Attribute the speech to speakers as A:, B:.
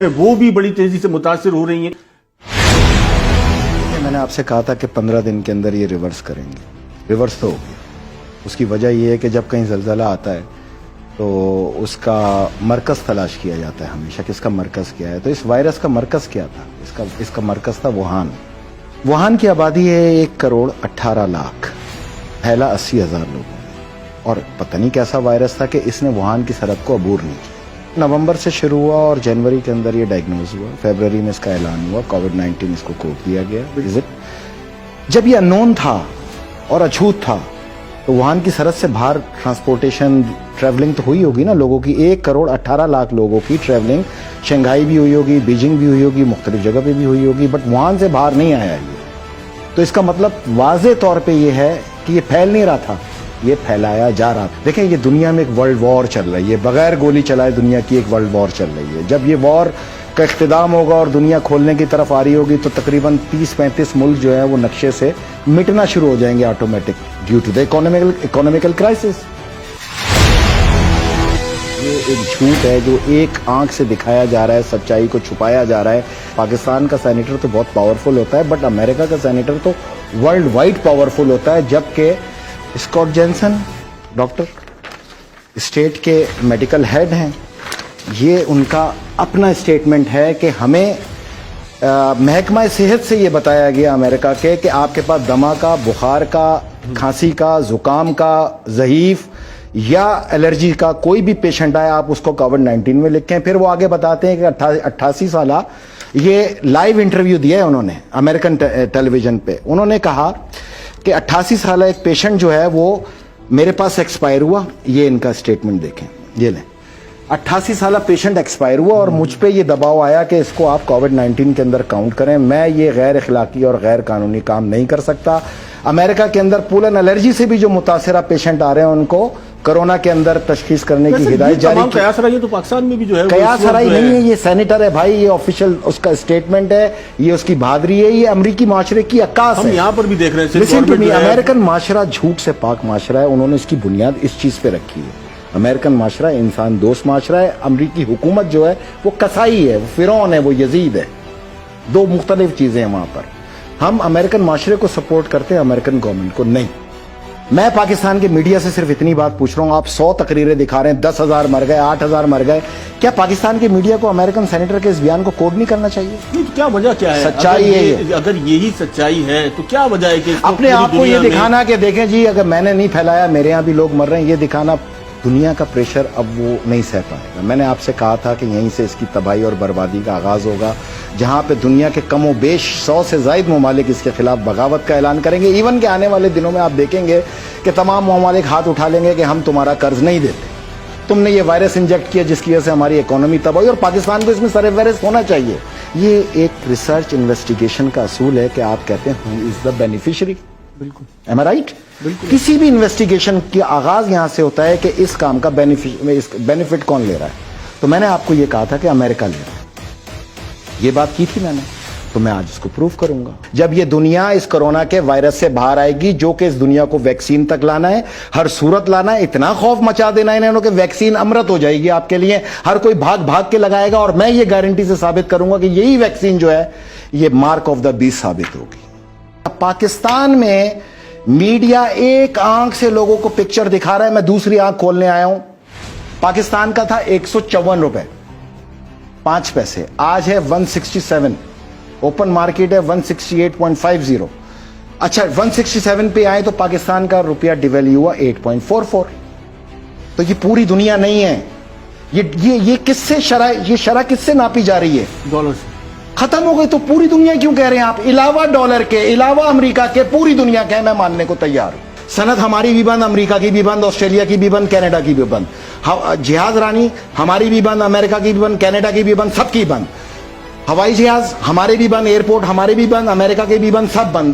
A: وہ بھی بڑی تیزی سے متاثر ہو رہی ہیں.
B: میں نے آپ سے کہا تھا کہ 15 دن کے اندر یہ ریورس کریں گے. ریورس تو ہو گیا. اس کی وجہ یہ ہے کہ جب کہیں زلزلہ آتا ہے تو اس کا مرکز تلاش کیا جاتا ہے ہمیشہ کہ اس کا مرکز کیا ہے. تو اس وائرس کا مرکز کیا تھا؟ اس کا مرکز تھا ووہان. ووہان کی آبادی ہے 1,18,00,000. پھیلا 80,000 لوگوں میں. اور پتہ نہیں کیسا وائرس تھا کہ اس نے ووہان کی سرحد کو عبور نہیں کیا. نومبر سے شروع ہوا اور جنوری کے اندر یہ ڈائگنوز ہوا. فیبروری میں اس کا اعلان ہوا. کووڈ-19 اس کو کوڈ دیا گیا. جب یہ انون تھا اور اچھوت تھا تو ووہان کی سرحد سے باہر ٹرانسپورٹیشن ٹریولنگ تو ہوئی ہوگی نا لوگوں کی. 1,18,00,000 لوگوں کی ٹریولنگ شنگھائی بھی ہوئی ہوگی, بیجنگ بھی ہوئی ہوگی, مختلف جگہ پہ بھی ہوئی ہوگی, بٹ ووہان سے باہر نہیں آیا یہ. تو اس کا مطلب واضح طور پہ یہ ہے کہ یہ پھیل نہیں رہا تھا, یہ پھیلایا جا رہا تھا. دیکھیں یہ دنیا میں ایک ورلڈ وار چل رہی ہے. بغیر گولی چلائے دنیا کی ایک ورلڈ وار چل رہی ہے. جب یہ وار کا اختتام ہوگا اور دنیا کھولنے کی طرف آ رہی ہوگی تو تقریباً 30-35 ملک جو ہیں وہ نقشے سے مٹنا شروع ہو جائیں گے automatic due to the economical crisis. یہ ایک جھوٹ ہے جو ایک آنکھ سے دکھایا جا رہا ہے, سچائی کو چھپایا جا رہا ہے. پاکستان کا سینیٹر تو بہت پاورفل ہوتا ہے بٹ امریکہ کا سینیٹر تو ورلڈ وائڈ پاورفل ہوتا ہے. جبکہ اسکاٹ جینسن ڈاکٹر اسٹیٹ کے میڈیکل ہیڈ ہیں, یہ ان کا اپنا اسٹیٹمنٹ ہے کہ ہمیں محکمہ صحت سے یہ بتایا گیا امریکہ کے کہ آپ کے پاس دمہ کا, بخار کا, کھانسی کا, زکام کا, ضعیف یا الرجی کا کوئی بھی پیشنٹ آئے آپ اس کو کووڈ-19 میں لکھیں. پھر وہ آگے بتاتے ہیں کہ 88 سالہ یہ لائیو انٹرویو دیا ہے انہوں نے امریکن ٹیلی ویژن پہ. انہوں نے کہا کہ 88 سالہ ایک پیشنٹ جو ہے وہ میرے پاس ایکسپائر ہوا. یہ ان کا اسٹیٹمنٹ دیکھیں, یہ لیں. 88 سالہ پیشنٹ ایکسپائر ہوا اور مجھ پہ یہ دباؤ آیا کہ اس کو آپ کووڈ-19 کے اندر کاؤنٹ کریں. میں یہ غیر اخلاقی اور غیر قانونی کام نہیں کر سکتا. امریکہ کے اندر پولن الرجی سے بھی جو متاثرہ پیشنٹ آ رہے ہیں ان کو کرونا کے اندر تشخیص کرنے کی ہدایت جاری کی.
A: قیاس رائے تو پاکستان میں بھی جو ہے
B: قیاس رائے نہیں ہے, یہ سینیٹر ہے بھائی, یہ آفیشیل اس کا اسٹیٹمنٹ ہے, یہ اس کی بہادری ہے, یہ امریکی معاشرے کی عکاس ہے.
A: ہم یہاں پر بھی دیکھ رہے ہیں
B: لسن ٹو می, امریکن معاشرہ جھوٹ سے پاک معاشرہ ہے. انہوں نے اس کی بنیاد اس چیز پہ رکھی ہے. امریکن معاشرہ انسان دوست معاشرہ ہے. امریکی حکومت جو ہے وہ کسائی ہے, وہ فرعون ہے, وہ یزید ہے. دو مختلف چیزیں ہیں وہاں پر. ہم امریکن معاشرے کو سپورٹ کرتے ہیں, امریکن گورنمنٹ کو نہیں. میں پاکستان کے میڈیا سے صرف اتنی بات پوچھ رہا ہوں, آپ 100 تقریریں دکھا رہے ہیں, 10,000 مر گئے, 8,000 مر گئے. کیا پاکستان کے میڈیا کو امریکن سینیٹر کے اس بیان کو کوڈ نہیں کرنا چاہیے؟
A: کیا وجہ کیا ہے؟
B: سچائی ہے.
A: اگر یہی سچائی ہے تو کیا وجہ ہے کہ
B: اپنے آپ کو یہ دکھانا کہ دیکھیں جی اگر میں نے نہیں پھیلایا, میرے یہاں بھی لوگ مر رہے ہیں, یہ دکھانا. دنیا کا پریشر اب وہ نہیں سہ پائے گا. میں نے آپ سے کہا تھا کہ یہیں سے اس کی تباہی اور بربادی کا آغاز ہوگا, جہاں پہ دنیا کے کم و بیش 100 سے زائد ممالک اس کے خلاف بغاوت کا اعلان کریں گے. ایون کہ آنے والے دنوں میں آپ دیکھیں گے کہ تمام ممالک ہاتھ اٹھا لیں گے کہ ہم تمہارا قرض نہیں دیتے. تم نے یہ وائرس انجیکٹ کیا جس کی وجہ سے ہماری اکانومی تباہی, اور پاکستان کو اس میں سر فہرست ہونا چاہیے. یہ ایک ریسرچ انویسٹیگیشن کا اصول ہے کہ آپ کہتے ہیں ہو از دا بینیفیشری. بالکل, ایم آئی رائٹ؟ کسی بھی انویسٹیگیشن کی آغاز یہاں سے ہوتا ہے کہ اس کام کا بینیفٹ کون لے رہا ہے. تو میں نے آپ کو یہ کہا تھا کہ امریکہ لے رہا ہے, یہ بات کی تھی میں نے, تو میں آج اس کو پروف کروں گا. جب یہ دنیا اس کرونا کے وائرس سے باہر آئے گی, جو کہ اس دنیا کو ویکسین تک لانا ہے, ہر صورت لانا ہے, اتنا خوف مچا دینا ہے انہوں کہ ویکسین امرت ہو جائے گی آپ کے لیے, ہر کوئی بھاگ بھاگ کے لگائے گا. اور میں یہ گارنٹی سے ثابت کروں گا کہ یہی ویکسین جو ہے یہ مارک آف دا بیسٹ ثابت ہوگی. پاکستان میں میڈیا ایک آنکھ سے لوگوں کو پکچر دکھا رہا ہے, میں دوسری آنکھ کھولنے آیا ہوں. پاکستان کا تھا 154 روپے 5 پیسے, آج ہے 167. اوپن مارکیٹ ہے 168.50. اچھا 167 پہ آئے تو پاکستان کا روپیہ ڈیویلیو ہوا 8.44. تو یہ پوری دنیا نہیں ہے. یہ کس سے شرح کس سے ناپی جا رہی ہے؟
A: ڈالر سے.
B: ختم ہو گئی تو پوری دنیا کیوں کہہ رہے ہیں آپ؟ علاوہ ڈالر کے, علاوہ امریکہ کے, پوری دنیا کے, میں ماننے کو تیار ہوں. صنعت ہماری بھی بند, امریکہ کی بھی بند, آسٹریلیا کی بھی بند, کینیڈا کی بھی بند. جہاز رانی ہماری بھی بند, امریکہ کی بھی بند, کینیڈا کی بھی بند, سب کی بند. ہوائی جہاز ہمارے بھی بند, ایئرپورٹ ہمارے بھی بند, امریکہ کے بھی بند, سب بند.